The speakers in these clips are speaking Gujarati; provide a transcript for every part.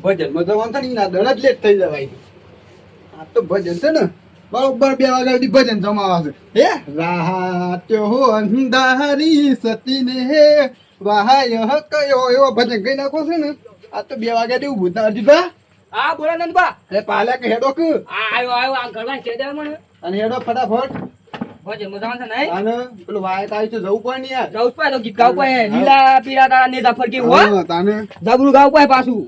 ભજનમાં જવાનું થાય ને એના દળ જ લેટ થઈ જવાય. આ તો ભજન છે ને બરોબર 2 વાગ્યા સુધી ભજન જમાવા છે. હે રાત્યો હો અંધારી સતીને હે વહાય કયો એવો ભજન કઈ નાખો છે ને. આ તો 2 વાગ્યા થી ઉભું અર્જુનભા. હા બોલો નંદબા. અરે પાલે કે હેડો કે આયો આ ઘરમાં છે દે મને અને હેડો ફટાફટ. ભજન મજામાં છે નહીં અને પેલું વાયત આવી તો જવું પડે ને યાર. જવું પડે તો ગીત ગાવું પડે લીલા પીળા તારા નેતા ફરકી હો હા, તાને જબરું ગાવું પડે પાછું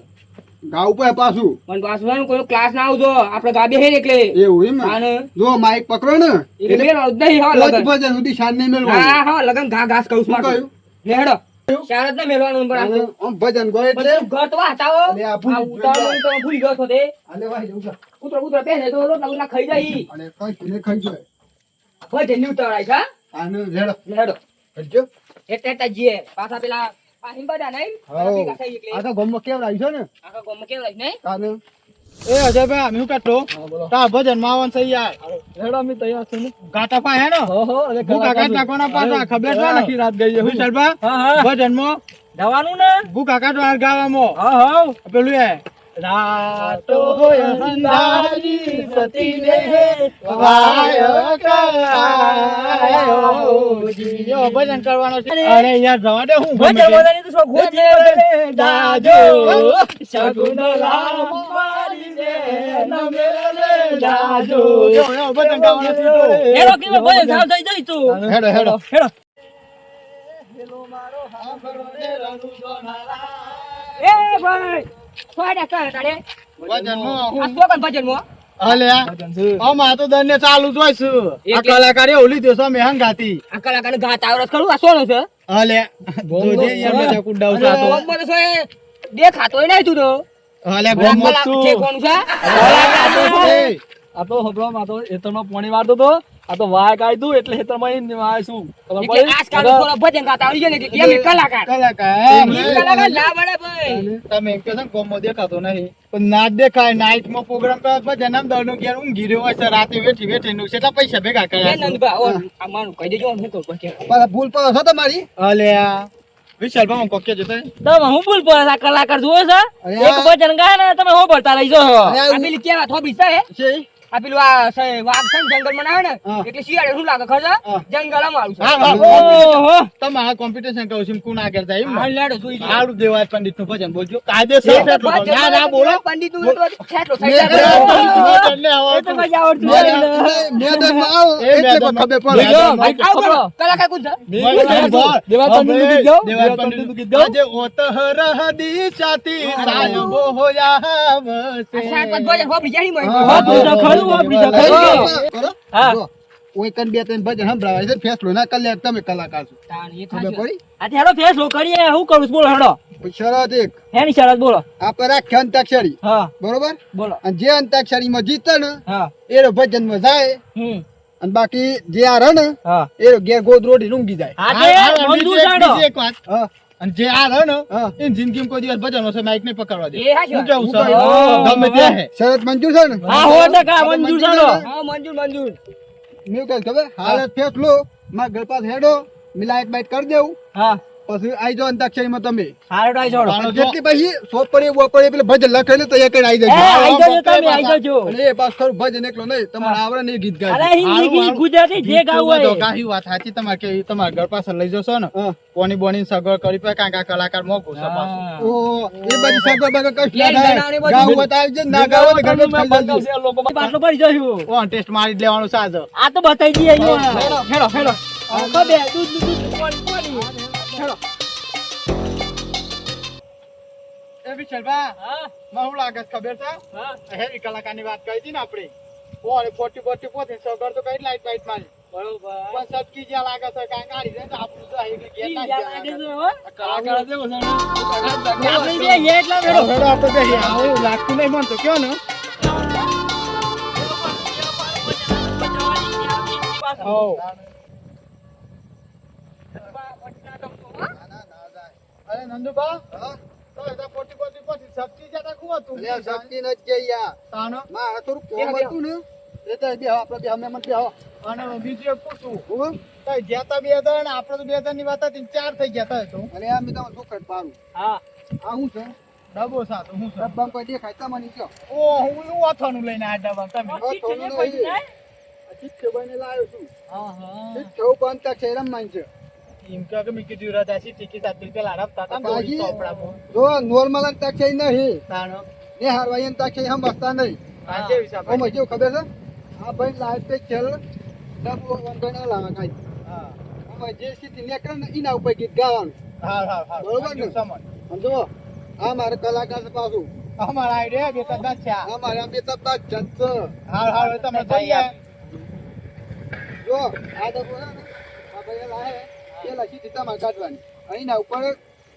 ગાવું પડે પાછું. પણ પાછું છે ને કોઈ ક્લાસ ના આવજો આપણે ગાબે હે એટલે એવું એમ ને? આને જો માઈક પકડો ને એટલે મેળ આવત નહીં હા પોચ લગન ભજન સુધી શાન નહીં મેળવાનું. હા હા લગન ઘા ઘાસ કરું શું કહ્યું? લેડો શારદ ને મેળવાનું પણ અને આમ ભજન ગયો એટલે બધું ઘર તો હટાવો અલે આ ભૂલી ઉતાવળ તો ભૂલી ગયો છો તે આલે વાહી જવું છે. ઉતરો ઉતરો પહેલે તો રોટલા ખાઈ જાય અને કઈ ને ખાઈ જાય. ભજન ની ઉતાવળાય છે આને રેડો લેડો હટજો. એટલે જીએ પાછા પેલા પાહિમ બધા નહીં હાઉ. ભેગા થઈ એટલે આ તો ગમમાં કેવડ આવી છે ને આખા ગામમાં કેવડાય નહીં તાને એ અજયભાઈ અમે શું કરતો તા ભજન માવન થઈ જાય હેડો અમે તૈયાર છે ને ગાટા પા હે ને ઓહો અરે ભૂકા કાઢના કોના પાછા ખબર છે આખી રાત ગઈ હું સરબા હા હા ભજન માં જવાનું ને ભૂકા કાઢવા ગાવામાં હા હા પેલું એ રાતો હોય અંધારી સતીને વાય કરાયો જીયો ભજન કરવાનો છે અરે યાર જવા દે હું ભજન બોલાની તો શોખ હોય છે દાજો સગુન રામ મારીને નમેલે દાજો ભજન ગાવાનું છે હેડો કે ભજન સાવ થઈ જાય તું હેડો હેડો હેડો એ ભાઈ સોડા કર તારે ભજન માં આ તો કન ભજન મો અલ્યા આમાં તો દરને ચાલુ જોઈશ આ કલાકારી ઓલી દેશો મે હંગાતી આ કલાકાર ગાત આવરત કરું આ સોનો છે અલ્યા જોજે યાર મેં કુડાવ સાતો ગોમમાં તો સોય દેખાતોય નહીં તું તો અલ્યા ગોમત ઠેકોનું છે એ આ તો હબળો માં તો એતરમાં પાણી વાળતો તો આ તો વાય કાઈ દઉં એટલે એતરમાં આવીશું એટલે આજકાલ થોડો ભજન ગાતા આવડી જાય ને કે કેમ કલાકાર કલાકાર કલાકાર ના બને ભાઈ તમે એમ કે છે ગોમો દેખાતો નહીં પણ નાચ દેખાય નાઈટ માં પ્રોગ્રામ કરે પછી જન્મ દર નું ઘેર ઊંઘી રહ્યો હોય છે રાતે વેઠી વેઠી નું કેટલા પૈસા ભેગા એ કર્યા છે નંદબા ઓ આ માનું કહી દેજો હું તો પછી પાછા ભૂલ પડો છો તમારી. અલ્યા વિશાલ ભાઈ કોક કે જતો તમે હું ભૂલ પડે આ કલાકાર જોવે છે અરે એક ભજન ગાય ને તમે હો ભરતા રહી જાઓ અરે આ પેલી કેવા થોબી છે છે આ પેલું આ વાઘ છે ને જંગલ માં આવે ને હા. એટલે શિયાળે શું લાગે ખબર છે જંગલ અમારું છે હા હા ઓહો તમારા કોમ્પિટિશન કહું છું કોણ આગળ જાય એમ હા લેડો જોઈ લે આડું દેવાય પંડિત નું ભજન બોલજો કાયદેસર ફેટલો કરો. ના ના બોલો પંડિત નું તો છેટલો થઈ મેં જાય એટલે એ તો આવડતું. મજા આવડતું મેદાનમાં આવો એ એટલે મેદાનમાં. ખબર પડે. બીજો. આવ બોલો કલાકાર કોણ છે દેવાય પંડિતનું ગીત ગાઓ. દેવાય દેવાય પંડિતનું ગીત પંડિતનું ગાઓ. આજે ઓતહર દિશાથી સાયબો હોયા વસે. સાહેબ ભજન હો બીજા ની હા, હા, બીજા ખરું, હા, બીજા ખરું. કરો. હા. જો, ઓય કન બે ત્રણ ભજન સંભળાવાય છે ફેસલો ના કલ્યાણ તમે કલાકાર છો ખબર પડી. આ હેડો ફેસલો કરીએ હું કરું છું બોલો હેડો પછી શરત એક હેની શરત બોલો આપણે રાખીએ અંતાક્ષરી હા બરોબર બોલો અને જે અંતાક્ષરીમાં જીતે ને હા એ ભજનમાં જાય અને બાકી જે આ રહે ને હા એ ઘેર ગોદ રોટી રૂંગી જાય. આજે મંજૂર સાડો બીજી એક વાત. હા અને જે આ રહ્યો ને હા. એ જિંદગીમાં કોઈ દિવસ ભજન હશે માઇક નહીં પકડવા દે. એ હાચી શું વાત. કેવું છે? કહ્યું? ગમે તે હે. શરત મંજૂર છે ને હા હો ટકા મંજૂર સાડો હા મંજૂર મંજૂર મેં કહ્યું ખબર હાલ ફેસલો મારા ઘર પાસે હેડો મિલાયટ બાઈટ કરી દેવું હા પછી આઈ જાઓ અંતાક્ષરીમાં તમે હારડો આઈ છોડો પાણો જો. જેટલી પછી સોપડી બોપડી પેલે ભજન લખેલું તો એક આઈ એ જાય આઈ જજો તમે આઈ જજો અને એ પાસ ખરું ભજન એકલો નહીં તમારે આવડે ને એ ગીત અરે ગાય હિન્દી ગીત ગુજરાતી જે ગાવું તો હોય કાહી વાત સાચી તમારે કે તમારા ઘર પાસે લઈ જશો ને હા. કોની બોની સગવડ કરી પે કાંઈ કાંઈ કલાકાર મોકું છે પાછું. હા. ઓ એ બધી સગવડ બગડ કશું ના યાર, થાય બનાવવાની બધી ગાવું હોય તો આવી જાય ના ગાવું હોય તો ઘરનું જ ખાઈ જજો. બાટલો પડી જશું કોણ ટેસ્ટ મારી જ લેવાનું સાજ આ તો બતાઈ દઈએ અહીંયા હેડો હેડો કબે દૂધ પાણી હેડો એ વિશાલભા હા મને શું લાગે છે ખબર છે હા હેવી કલાકારની વાત કરી હતી ને આપણે કોણ 40 પોતે સગવડ તો કઈ લાઈટ બાઈટ મારી બરોબર પણ સબકી જ્યાં લાગે છે કાંઈ કાઢી દે તો આપણું તો એક ઘેર ના ઈ લાગે જાય. છે હો કલાકાર જેવો છે ને. આપણે બે હે એટલા હેડો, મેળો હેડો આપણે બેસીએ. આવું લાગતું નહીં મને તો કયો ને હોવ. અરે નંદુબા હા? તો এটা 40 સબકી જ્યાં ખુબ હતું અલ્યા શક્તિ નથી કે યાર તાનો મારે થોડું કોમ હતું ને એ તો બે આપણે બે અમે મત આવો અને બીજું એક પૂછું હું તો ગયા તા બે હતા ને આપણે તો બે હતા ની વાત હતી 4 થઈ ગયા તા તો અરે આ મેં તમને શું કર પારું હા આ હું છે ડબ્બો સાતો હું સર ડબ્બામાં કોઈ દેખાય તમને કયો ઓ હું વાથાનું લઈને આ ડબ્બા તમે ઠીક છે ને, કોઈ નહીં. ચિઠ્ઠી બને લાવ્યો છું હા હા ચિઠ્ઠી પણ તક છે રમવાન છે એમ કે મી કીધું રદાસી ટીકી 7 રૂપિયા લાડપતા તા બાજી. ચોપડામાં જો નોર્મલ તક છે નહીં તાણો ને હારવાઈ તક છે હમ બસતા નહીં આજે હિસાબ ઓ મજો ખબર છે આ ભાઈ લાઈટ પે ખેલ ડબ્બો વંગણ લાવા કાઈ હા અમે જે સ્થિતિ નીકળે ને એના ઉપર ગીત ગાવાનું હા બરોબર ને? સમજ સમજો આ મારે કલાકાર છે પાછું અમારા આઈડિયા બે કદાચ છે આ મારે આ બે તબતા જત છે હા તમે જોઈએ જો આ ડબ્બો છે ને આ ભાઈ લાવે એ લખી દીધા માં કાઢવાની અને એના ઉપર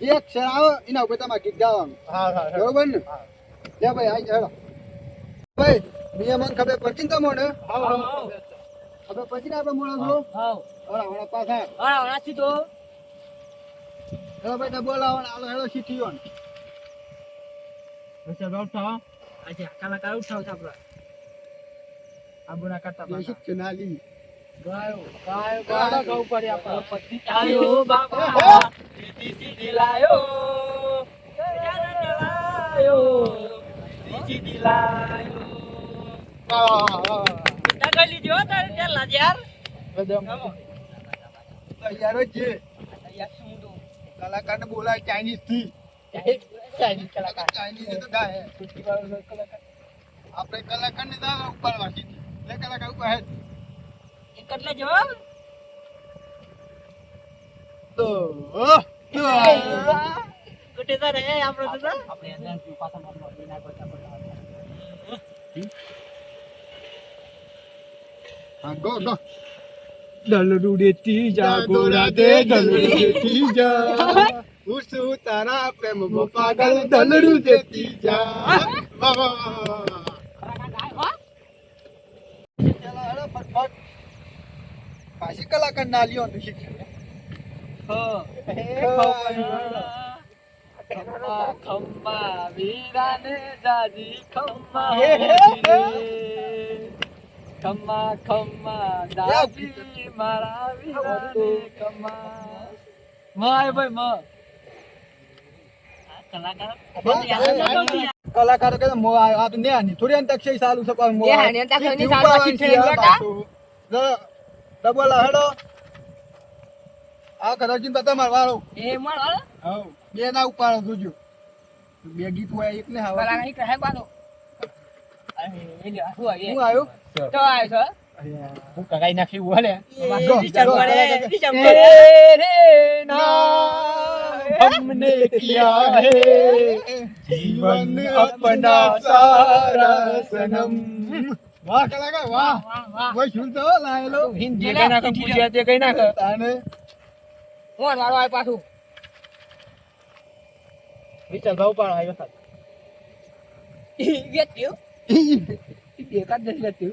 જે અક્ષર આવે એના ઉપર તમારે ગીત ગાવાનું હા બરોબર ને લે ભાઈ આઈ હેડો ભાઈ મેં મને ખબર પડતી ને તમને ખબર પછી ને આપણે મોડો છો હાવ. હમણાં પાછા હમણાં સીધો. હેડો ભાઈ ડબ્બો લાવવાનો હાલો હેડો શીખી આજે કલાકાર ઉઠાવ છે આપડે. આબુના કરતા શીખ ના લી ગાયો ગાયો ગૌ કરી આપણે પતિ આયો બાબા, સીધી સીધી લાયો. લાયો. સીધી લાયો. ટકા લીધી હો તારે ત્યાં લાજ્યાર. તૈયાર જ છે યાર શું તું? કલાકાર ને બોલાય ચાઇનીઝ થી ચાઇનીઝ કલાકાર ચાઇનીઝ તો ગાય આપણે કલાકાર ને દાવા ઉપાડવા સીધી લે કલાકાર ઉપર હે એક એટલે જવાબ. તો કુટે તારે આપણે તો આપણે અંદર પાછા મારવા દેના કરતા હા ગો ગો દલડુ દેતી જા ગોરા દે દલડુ દેતી જા ઉસુ તારા પ્રેમ ગો પાગલ દલડું દેતી જા વાહ વાહ વાહ ચલો હેડો ફટફટ પાછી કલાકાર ના લ્યો ને શીખ ખમ્મા ખમ્મા વીરાને જાજી ખમ્મા ખમ્મા ખમ્મા દાદી મારા વીરાને ખમ્મા માય ભાઈ માં કલાકારો કે મો આ તો ન્યા ની થોડી અંતક છે ચાલુ છે પણ મો ન્યા ની અંતક છે ચાલુ છે ડબલ હેડો આ કદાચિન પતા માર વાળો એ માર વાળો હા બે ના ઉપાડો જોજો બે ગીત હોય એક ને કલા હાવા નહીં કહે પાછો એ લે હું આવી હું આવ્યો તો આવ્યો હું કગાઈ નાખી બોલે છે तेरे नाम हमने किया है जीवन अपना सारा सनम વાહ કલાકાર વાહ વાહ વાહ કોઈ સુનતો લાયેલો हिंदी कहीं ना पूछिया ते कहीं ना તાને કોણ વાળો આવ્યો પાછું विचल भाव पर आयो साथ વેચ્યું एकाच जशी जाती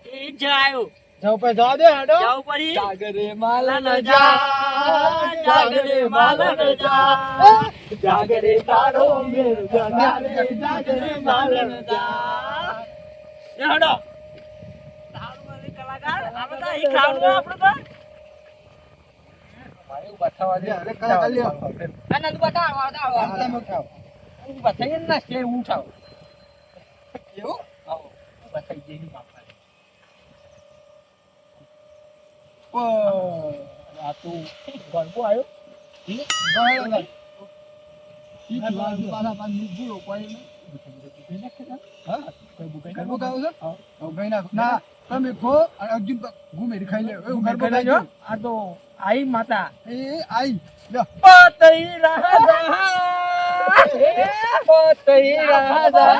એ જાયો जाओ पे जाओ दे हटो જાવ પડી जागरे माला ન જા જાગરે માલન જા जागरे तारो मेरे जागरे માલન જા એ હડો તારું વાળી કલાકાર આપણે તો ઈ ખાવાનું આપણે તો બતાવા દે અરે કલાકાર લ્યો આનંદ બતાવ આટલા બતાવ મોટા હું બતાઈ ના કે ઉઠાવ એવું આવો બતાઈ દે ની બાપા ઓ આ તું ગણકો આવ્યો ગયો ના ઈ પાછા પાછા ભૂલો કોઈ હા ગરબો ગાવ છે હા ગઈ નાખો ના તમે ખો અને અર્જુન ઘૂમે ખાઈ લે એવું ગરબો ગાઈ જો આ તો આઈ માતા એ આઈ લ્યો પતઈ રાજા પતઈ રાજા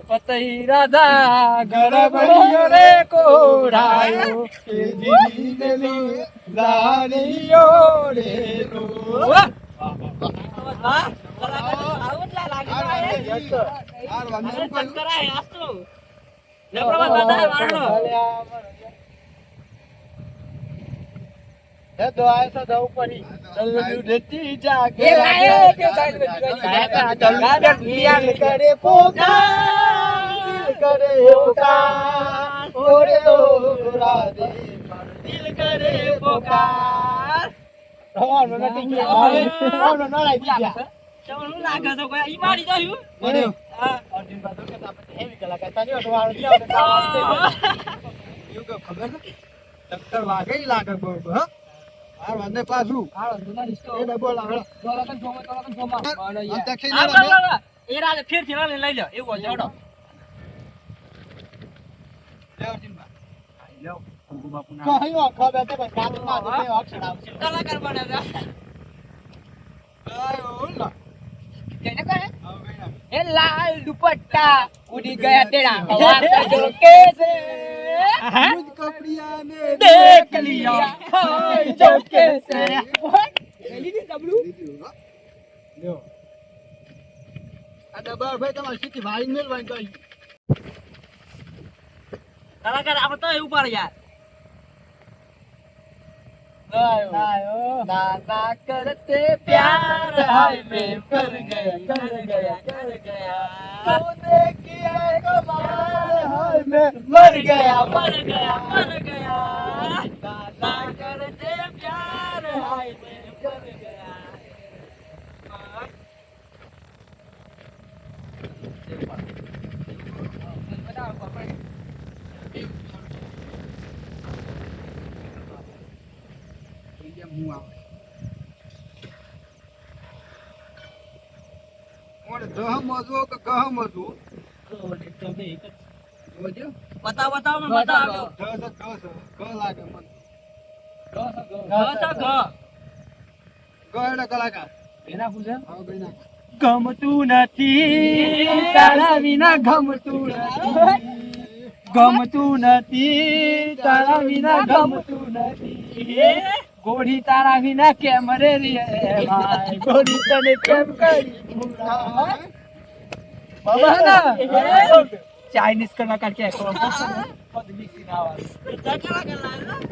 પતઈ રાજા ગરબડિયો રે કોરાયો એ જીને લે લાડીયો રે રો હા કલાકાર આવતલા લાગે આર વાને ઉપર કરાય આસ્તો ને પ્રમાણ બતાય મારનો હે તો આયસા દઉ પડી દલ્લુ દેતી જાગે એ આયો કે ગાય દિલ કરે પોકાર કરે પોકાર ઓરે ઓ રાધે દિલ કરે પોકાર રવાનો નથી ગયા રવાનો ન લાગી ગયા તમને શું લાગે છે કોઈ ઈ મારી જાયું પડ્યો. હા અર્જુન બાદો કે આપણે હેવી કલાકાર તને તો વાળો જાવ તો એવું કે ખબર નથી ટક્કર વાગે ઈ લાગે બહુ હા આ વાંધે પાછું હાલો દુના ડિસ્કો એ ડબલ આવે દોલકન જોમાં અંતે ખેઈ આ ના બરાબર, રમે. બરાબર. એ રાતે ફેરથી રાતે લઈ લો એવું હોય જડો લે અર્જુનભાઈ. લો કુકુ બાપુ ના કહીઓ ખબર છે પણ કામ માં દે અક્ષર આવશે કલાકાર બને છે આયો લા. કેને કહે આવો ગઈ ના. એ લાલ દુપટ્ટા ઉડી ગયા તેરા હવા જો कैसे મુજ કપડિયા ને દેખ લિયા हाय जो कैसे એલી ની ડબલું લીધું, હો. લ્યો. આ ડબ્બા ભાઈ તમારે સીધી વાળી મેલવાની કહી. કલાકાર આપણે તો એવું પાડે યાર આયો नाना करते प्यार हाय मैं कर गया तूने किया कमाल हाय मैं मर गया મર ગયા નાના કરતે પ્યાર હાય મેં મર ગયા હું આવે. કોણ દહમજો કે ગહમજો? જોજો. બતાવ બતાવ મને બતાવ દસ ગ લાગે મને. ગહેડા કલાકાર. એના પૂછે આવો ગઈ નાખ. ગમતું નથી તારા વિના ગમતું નથી ગમતું નથી તારા વિના ગમતું નથી ગોળી તારા વિના કેમ રે રે ભાઈ ગોળી તને કેમ કરી બાબા ચાઇનીઝ કલાકાર કે કરો પદ્મિસી ના આવાજ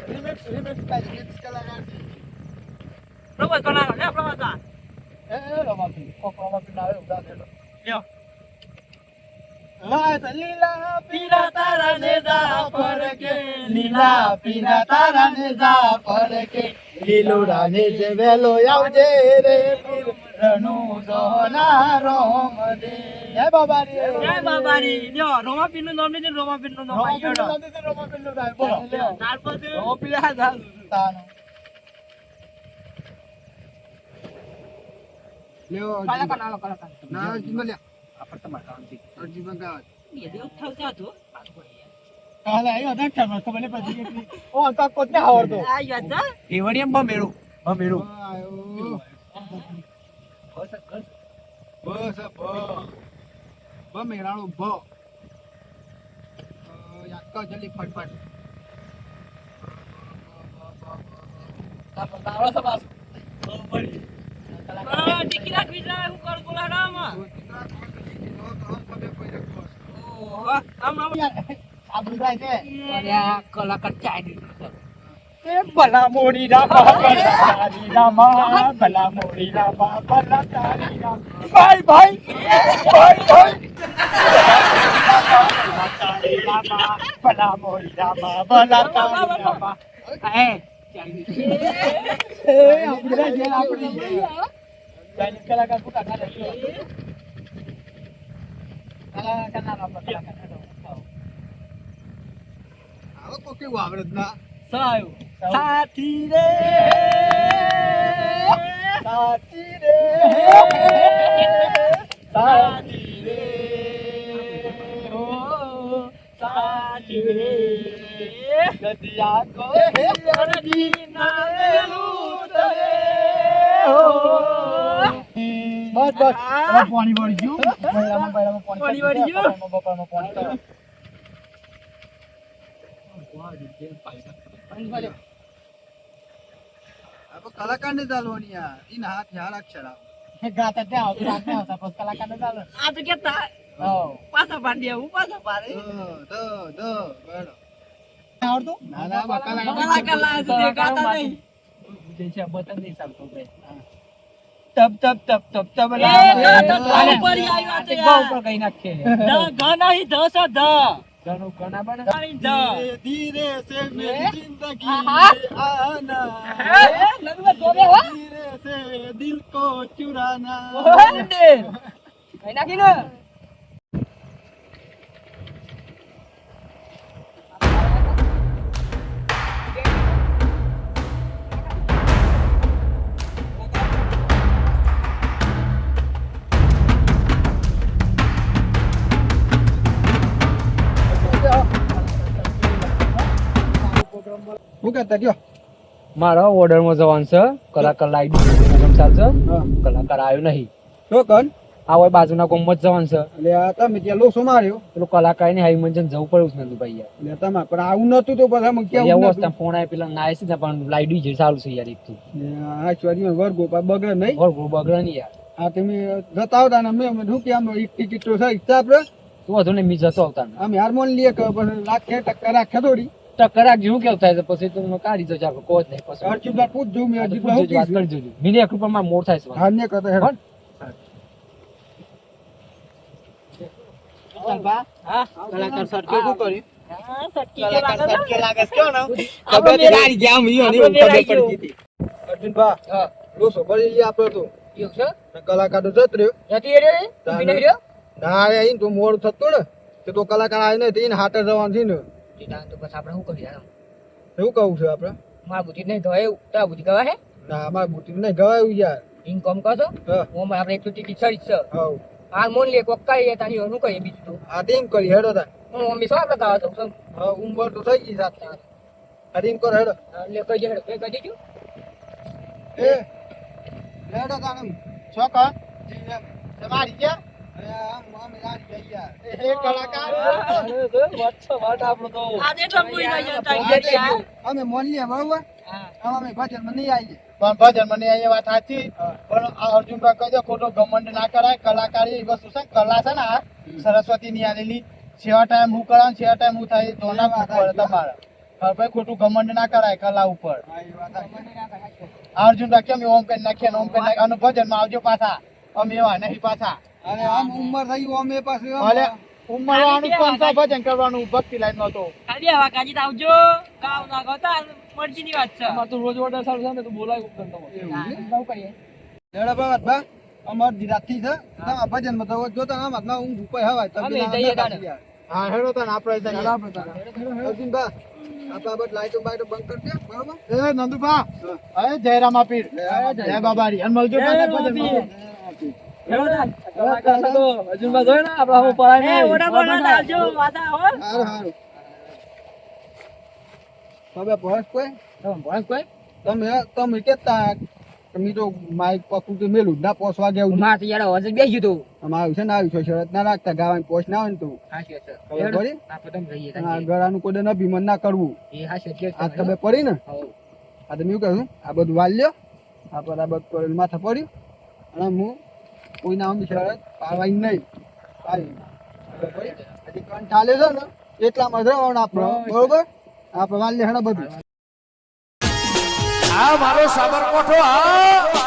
રિમિક્સ કલાકાર. પ્રવાસ બનાવો લે પ્રવાસ આ એ રમાપી કોકરામાં ના આવ્યો ઉડા દેલો લ્યો લાસ લીલા પીરા તારા ને જા પર કે લીલા પીના તારા ને જા પડકે લીલુડા ને જે વેલો આવજે રે પીર રણુ જોના રોમ દે જય બાબારી જય બાબાની લ્યો રોમાપીર નું નામ લીધું રોમાપીર નું નામ આવી ગયો રોમાપીર નું ગાય બોલો ત્યાર પછી રોમાપીર આ તાનો લ્યો કલાકાર અર્જુન. નાલો કલાકાર ના અર્જુન લ્યો. આપણે તમાર કામથી અર્જુન ગાવ. એ દેવ થવસા તો કાલે આયો હતા ખબર ખબર નહીં પડી કે ઓ અંકા કોને આવડતો આ યાદ એ વડી એમ બમેરું આયો. બસ ભ મેરાણું ભ. યાદ કર જલ્દી ફટફટ. તારો સબાસ ટીકી રાખવી છે હું કર બોલાડામાં આમ આમ આબુ જાય છે અરે આ કલાકાર ચાઇનીઝ એ ભલા મોરી રામા ભલા રામા ભલા મોરી રામા ભલા તારી રામ ભાઈ ભાઈ રામા ભલા મોરી રામા ભલા તારી રામા એ એ આપણે જે આપણી ચાઇનીઝ કલાકાર પુતા કાઢે કલાકાર ના રામ કલાકાર આવો કો કેવું આવડે જ ના. સાયું સાથી રે સાચી રે સાચી રે ઓ સાથી રે ગદિયા કો અરજી નામેલું તરે ઓ બસ બસ હવે પાણી વળી ગયું બૈરામાં પાણી વળી ગયું? બપોરમાં પાણી કરો આપણે કલાકાર ને ચાલવાની યાર. ઈન હાથ યાર અક્ષર આવે. ગાતા ત્યાં આવતું રાતને આવતા પછી કલાકારને ચાલે આ તો કેતા હો પાછા પાડી હું પાછા પાડે દ બેડો. આવડતું ના ના બા કલાકાર. કલાકાર લાગે છે તે ગાતા નહીં જૈસે બતન નહીં ચાલતો ભાઈ તબ તબ તબ તબ તબ એ ગાતા તો ઉપર આવ્યો આ તો ગા યાર ઉપર કઈ નાખે ધ ઘ નહીં ધ છે ધ ઘણું ઘણા બને નહીં ધ ધીરે ધીરે સે મેરી જિંદગી આહા. આના. એ લગન તું જોવે હો धीरे से दिल को चुराना ઓહે દે કઈ નાખી ને હું કહેતા કયો મારા ઓર્ડરમાં જવાનું છે કલાકાર લાવી દીધું ચાલશે હા કલાકાર આવ્યો નહીં તો કન આ હોય બાજુના ગામમાં જ જવાનું છે એટલે આ તમે ત્યાં લોસો માર્યો પેલો કલાકાર ને હાઈ મંજન જવું પડ્યું છે નંદુભાઈ યાર એટલે તમે પણ આવું નતું તો પછી અમે એવું કેવું વસ્તુ ફોન આવે પેલા ના છે ને પણ લાઈટ જે ચાલુ છે યાર એક તું આ ચોરી વર્ગો બગડે નહીં બગડે નહીં યાર આ તમે જતા આવતા ને અમે શું કે આમ એક ટિકિટ તો છે ઈચ્છા આપણે તું વધુ ને મી જતો આવતા ને અમે હાર્મોન લઈએ કે પછી રાખે ટક્કર રાખે થોડી ટક્કર રાખજો હું કેવું થાય છે પછી તું કાઢી જજો આપણે કોઈ જ નહીં પછી અર્જુનભાઈ પૂછજો મેં પૂછજો, અર્જુનભાઈ વાત કરી જોજો મિનિ એક રૂપિયા મોર થાય છે હા ને કહેતા હેડ. હા કલાકાર સટકે શું કર્યું હા સટકી કલાકાર સટકે લાગે છે કેવો ને આપણે મેરાઈ ગયા મી આપણે મેરાઈ ગયો. અર્જુનભાઈ હા લોસો ભરી લઈએ આપણે તો એવું છે ને કલાકાર તો જત રહ્યો જતી રે ઊભી નહીં રહ્યો ના અહીં તો મોડું થતું ને તે તો કલાકાર આવી નથી ને હાટે જવાનું છે ને ટીટા તો પછી આપણે શું કરીએ યાર એવું કહું છે આપણે મારા બુદ્ધિ નહીં તો એવું તારા બુદ્ધિ કહેવાય હે ના અમારે બુટી નહીં ગવાયું યાર ઇન્કમ કરશો હા હું આપણે એક તો ટિકિટ ચડી છે હા હાલ મોન લે કોક કરીએ તારી શું કરીએ બીજું તો આ તેમ કરી હેડો તા હું મમ્મી શું આપણે ગાવા જઉં હા ઉંમર તો થઈ ગઈ સાથે આ તેમ કરો હેડો લે કહી દે હેડો કહી દેજો એ હેડો તાને છોકર તમારી ક્યાં આમ અમે રાજી થઈ ગયા એ કલાકાર આજે ટંબુઈ ના જતા અમે મોનીએ બરોબર આમ અમે ભજનમાં નહીં આવીએ પણ ભજન મને અહીંયા વાત સાચી પણ આ અર્જુનભાઈ કહી દો ખોટો ઘમંડ ના કરાય કલાકારી એ વસ્તુ છે કલા છે ને આ સરસ્વતી ની આલેલી છેવા ટાઈમ હું કરાવ છેવા ટાઈમ હું થાય તો ના પડે તમારે હવે ભાઈ ખોટું ઘમંડ ના કરાય કલા ઉપર હા એ વાત સાચી. આ અર્જુનભાઈ કેમ ઓમ કરી નાખ્યા ને ઓમ કરી નાખ્યા અને ભજનમાં આવજો પાછા અમે એવા નહીં પાછા અને આમ ઉંમર થઈ ગયું અમે પાછું આમ ભલે ઉંમર વાળાનું પણ છે ભજન કરવાનું ભક્તિ લાઈન માં તો ખાલી હવા કાજી તો આવજો કાવ ના ગતા મરજી ની વાત છે તું રોજ ઓર્ડર સારું છે ને તું બોલાય ઉપર તો એવું છે? શું કરીએ હેડો બાબા બા અમાર રાતથી છે તમારા ભજનમાં તો જોતા આમ હાથમાં ઊંઘ ઉપર હવાય તમે અમે ના જઈએ કાઢી તાણે. યાર. હા હેડો તને આપણે હેડો આપણે તાણે. અર્જુનભા, આપણા બધ લાઈટો બાઈટો બંધ કરી દે બરોબર એ નંદુભા અરે જય રામાપીર જય બાબારી અને મળજો પાછા ભજનમાં. અર્જુનભાઈ જોઈ ને આપડા હું પડાય એ ઓડા બોલા આવજો વાતા હો સારું સારું હવે ભસ કોઈ કોઈ તમે કેતા તમે તો માઇક પકડું તો મેલું જ ના પોસવા ગયા માર તો યાર અવાજ બેસી તું આવ્યું છે ને આવ્યું છે શરત ના રાખતા ગાવાની પોસ ના આવે ને તું હાશી છે ખબર પડી આપણે તો જઈએ આ ગળાનું કોઈ અભિમાન ના કરવું એ હાશી છે આ ખબર પડી ને હો આ તમે એવું કહ્યું આ બધું વાલ લ્યો આ પર આ બધું કરેલું માથે પડ્યું અને હું કોઈના આમ શરત પાડવાની નહીં પાડી ખબર પડી? હજી કંઠ ચાલે છે ને એટલામાં જ રહેવાનું આપણે બરોબર આપણે વાલ લે હેડા બધું આ મારો સાબરકોઠો આ